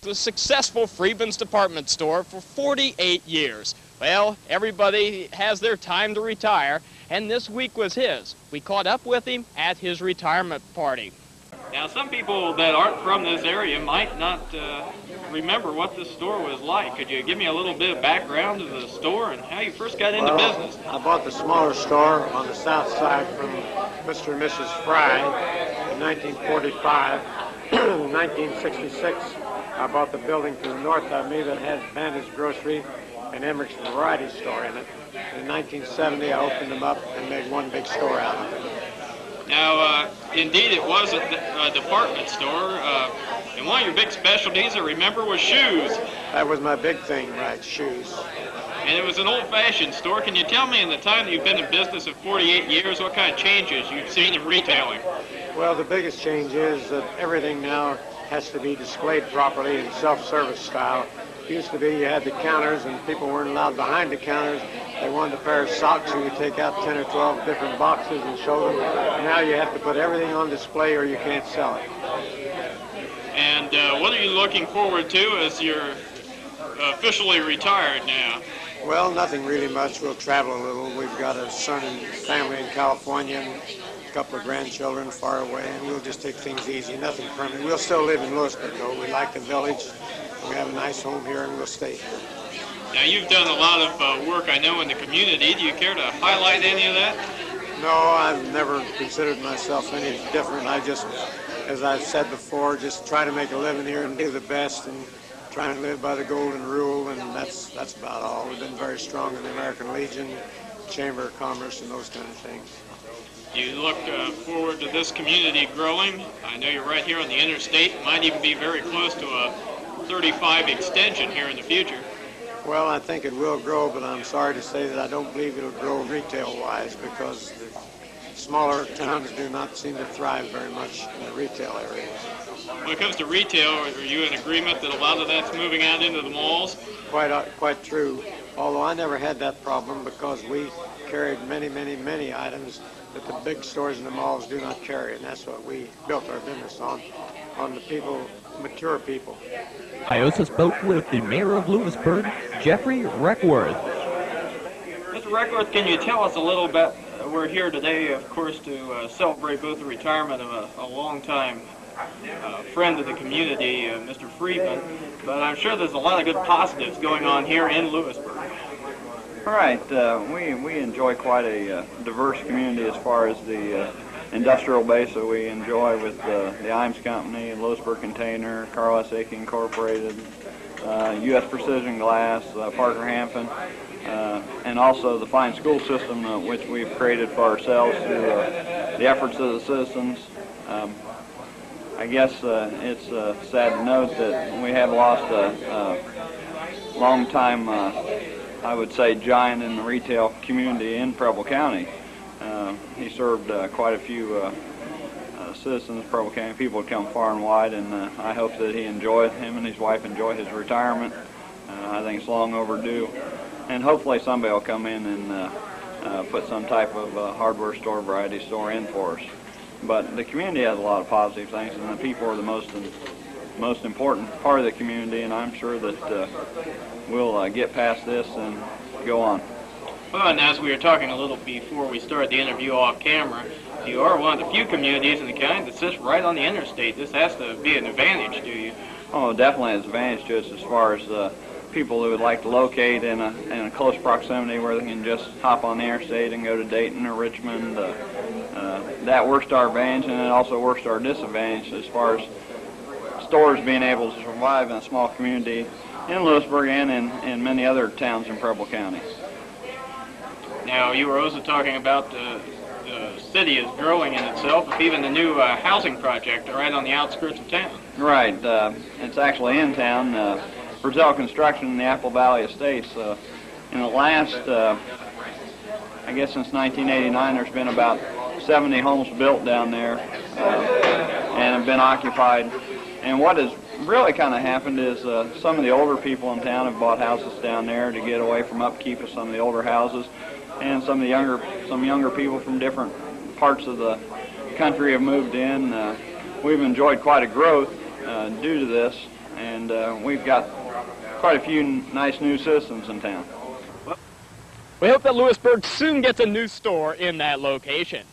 The successful Freedman's Department Store for 48 years. Well, everybody has their time to retire, and this week was his. We caught up with him at his retirement party. Now, some people that aren't from this area might not remember what this store was like. Could you give me a little bit of background of the store and how you first got into business? I bought the smaller store on the south side from Mr. and Mrs. Fry in 1945. In 1966, I bought the building to the north of me that had Bandit's Grocery and Emmerich's Variety Store in it. In 1970, I opened them up and made one big store out of it. Now, indeed, it was a department store, and one of your big specialties, I remember, was shoes. That was my big thing, right, shoes. And it was an old-fashioned store. Can you tell me, in the time that you've been in business of 48 years, what kind of changes you've seen in retailing? Well, the biggest change is that everything now has to be displayed properly in self-service style. It used to be you had the counters and people weren't allowed behind the counters. They wanted a pair of socks, so you take out 10 or 12 different boxes and show them. Now you have to put everything on display or you can't sell it. And what are you looking forward to as you're officially retired now? Well, nothing really much. We'll travel a little. We've got a son and family in California and a couple of grandchildren far away, and we'll just take things easy, nothing permanent. We'll still live in Lewisburg, though. We like the village. We have a nice home here, and we'll stay here. Now, you've done a lot of work, I know, in the community. Do you care to highlight any of that? No, I've never considered myself any different. I just, as I've said before, just try to make a living here and do the best and try and live by the golden rule, and that's about all. We've been very strong in the American Legion, Chamber of Commerce, and those kind of things. You look forward to this community growing. I know you're right here on the interstate. It might even be very close to a 35 extension here in the future. Well, I think it will grow, but I'm sorry to say that I don't believe it'll grow retail-wise because the smaller towns do not seem to thrive very much in the retail areas. When it comes to retail, are you in agreement that a lot of that's moving out into the malls? Quite true, although I never had that problem because we carried many items that the big stores in the malls do not carry, and that's what we built our business on the people, mature people. I also spoke with the mayor of Lewisburg, Jeffrey Reckworth. Mr. Reckworth, can you tell us a little bit? We're here today, of course, to celebrate both the retirement of a long-time friend of the community, Mr. Freedman, but I'm sure there's a lot of good positives going on here in Lewisburg. All right, we enjoy quite a diverse community as far as the industrial base that we enjoy with the Imes Company, Lewisburg Container, Carl S. Ake Incorporated, U.S. Precision Glass, Parker Hampton, and also the fine school system which we've created for ourselves through the efforts of the citizens. I guess it's sad to note that we have lost a long-time, I would say, giant in the retail community in Preble County. He served quite a few citizens of Preble County. People would come far and wide, and I hope that him and his wife enjoy his retirement. I think it's long overdue, and hopefully somebody will come in and put some type of hardware store, variety store in for us. But the community has a lot of positive things, and the people are the most important part of the community, and I'm sure that we'll get past this and go on. Well, and as we were talking a little before we started the interview off camera, you are one of the few communities in the county that sits right on the interstate. This has to be an advantage to you. Oh, definitely it's an advantage to us as far as people who would like to locate in a close proximity where they can just hop on the interstate and go to Dayton or Richmond. That works to our advantage, and it also works to our disadvantage as far as stores being able to survive in a small community in Lewisburg and in many other towns in Preble County. Now, you were also talking about the city is growing in itself, with even the new housing project right on the outskirts of town. Right. It's actually in town. Brazil Construction in the Apple Valley Estates. In the last, I guess since 1989, there's been about 70 homes built down there and have been occupied. And what has really kind of happened is some of the older people in town have bought houses down there to get away from upkeep of some of the older houses. And some younger people from different parts of the country have moved in. We've enjoyed quite a growth due to this. and we've got quite a few nice new systems in town. We hope that Lewisburg soon gets a new store in that location.